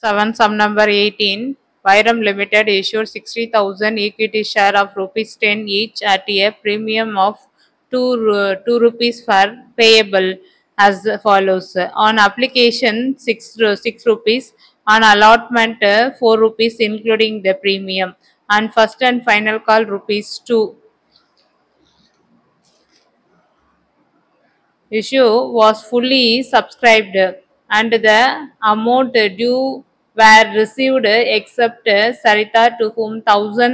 7 sum number 18. Vyram Limited issued 60,000 equity share of rupees 10 each at a premium of 2 rupees for payable as follows. On application 6 rupees, on allotment 4 rupees including the premium, and first and final call rupees 2. Issue was fully subscribed and the amount due were received except Sarita, to whom 1,000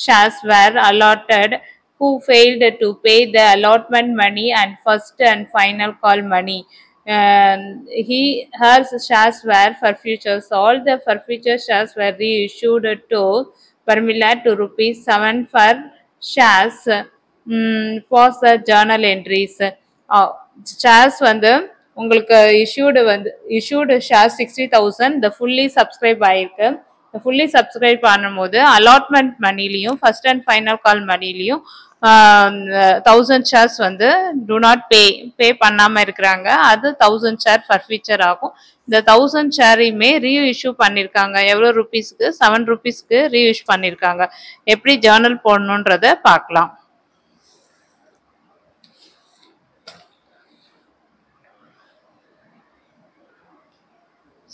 shares were allotted, who failed to pay the allotment money and first and final call money. Her shares were forfeitures. All the forfeiture shares were reissued to Parmila to rupees 7 for shares for the journal entries. Shares வந்து உங்களுக்கு issued share 60,000 இந்த fully subscribe ஆயிருக்கு. இந்த fully subscribe பண்ணும்போது allotment மணிலையும் first and final call மணிலையும் 1,000 shares வந்து do not pay பண்ணாம இருக்கிறாங்க. அது 1,000 ஷேர் ஃபர்ஃபீச்சர் ஆகும். இந்த 1,000 ஷேரையுமே ரீஇஷ்யூ பண்ணியிருக்காங்க. எவ்வளோ ருபீஸ்க்கு? 7 ருபீஸ்க்கு ரீஇஷ்யூ பண்ணியிருக்காங்க. எப்படி ஜேர்னல் போடணுன்றத பார்க்கலாம்.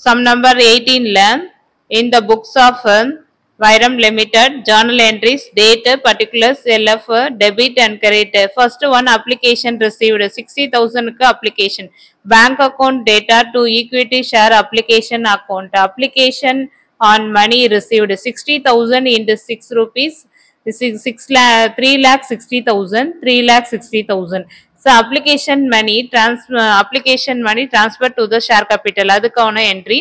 Sum number 18 in the books of Vyram Limited, journal entries, date, particulars, LF, debit and credit. First one, application received 60,000 application. Bank account data to equity share application account. Application on money received 60,000 into 6 rupees. 3,60,000. 3,60,000. So application money transfer to the share capital. Adukana entry,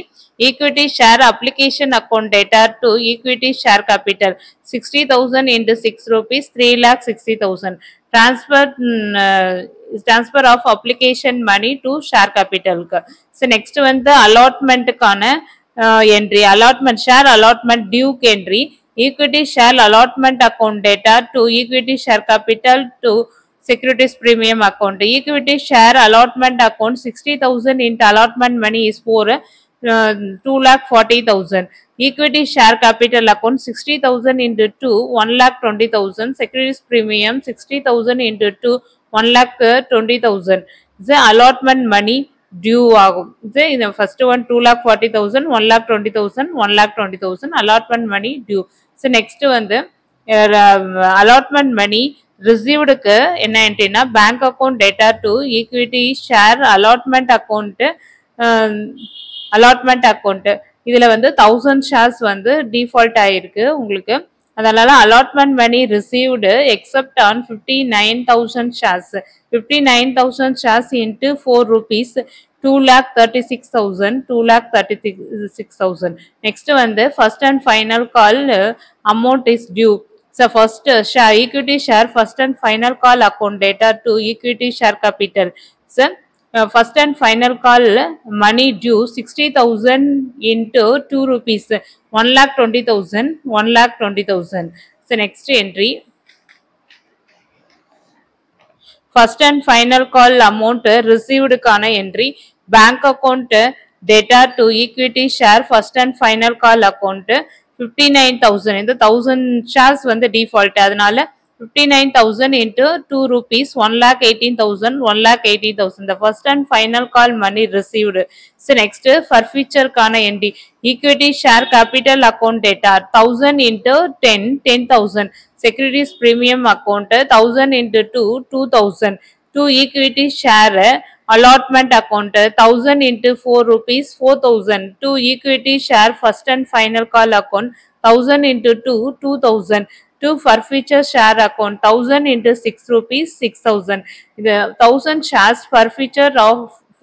equity share application account data to equity share capital 60,000 into 6 rupees, 3,60,000. Transfer of application money to share capital. So next one, the allotment kana entry, allotment share allotment due entry, equity share allotment account data to equity share capital to securities premium account. Equity share allotment account 60,000 into allotment money is for 2,40,000. Equity share capital account 60,000 into 2, 1,20,000. Securities premium 60,000 into 2, 1,20,000. The allotment money due ஆகும். இந்த first one 2,40,000, 1,20,000, 1,20,000 allotment money due. So next வந்து allotment money received க்கு என்ன என்ட்ரினா bank account data to equity share allotment account இதுல வந்து 1,000 shares வந்து default ஆயிருக்கு உங்களுக்கு. அதனால allotment money received except on 59,000 shares. 59,000 shares into 4 rupees 2,36,000. 2,36,000. Next வந்து first and final call amount is due. So first share equity share first and final call account data to equity share capital. So first and final call money due 60,000 into 2 rupees 1,20,000. 1,20,000. So next entry, first and final call amount received kana entry, bank account data to equity share first and final call account 59,000. இந்த 1,000 shares வந்து default. அதனால 59,000 into 2 rupees 1,18,000. 1,18,000. The first and final call money received. So next forfeiture kana entry, equity share capital account data 1,000 into 10, 10,000. Securities premium account 1,000 into 2, 2,000. 2 equity share allotment account 1,000 into 4 rupees 4,000. 2 equity share first and final call account 1,000 into 2, 2,000. 2 forfeiture share account 1,000 into 6 rupees 6,000. The 1,000 shares forfeiture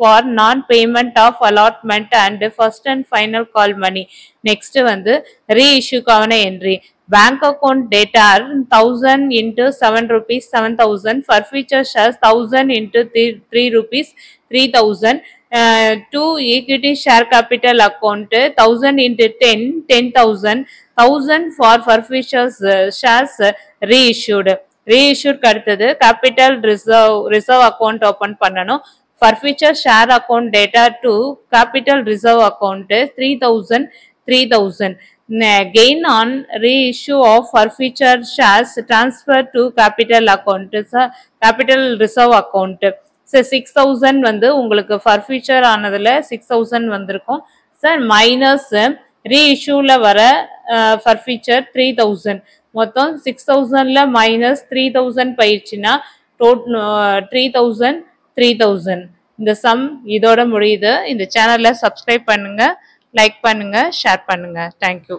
for non-payment of allotment and first and final call money. Next வந்து reissue கான entry, bank account data 1,000 into 7 rupees 7,000. Forfeiture shares 1,000 into 3 rupees 3,000. 2 equity share capital account 1,000 into 10, 10,000. 1,000 for forfeiture shares reissued. அடுத்தது capital reserve account open பண்ணணும். Forfeiture share account data to capital reserve account 3,000. 3000. Gain on reissue of forfeiture shares transfer to capital account, capital reserve account. So 6000 வந்து உங்களுக்கு forfeiture ஆனதுல 6000 வந்திருக்கும் sir. Minus ரீஇஷ்யூல வர forfeiture 3000. மொத்தம் 6000ல minus 3000 போயிடுச்சுன்னா 3000. இந்த some இதோட முடியுது. இந்த சேனலை சப்ஸ்கிரைப் பண்ணுங்க, லைக் பண்ணுங்க, ஷேர் பண்ணுங்க. தேங்க்யூ.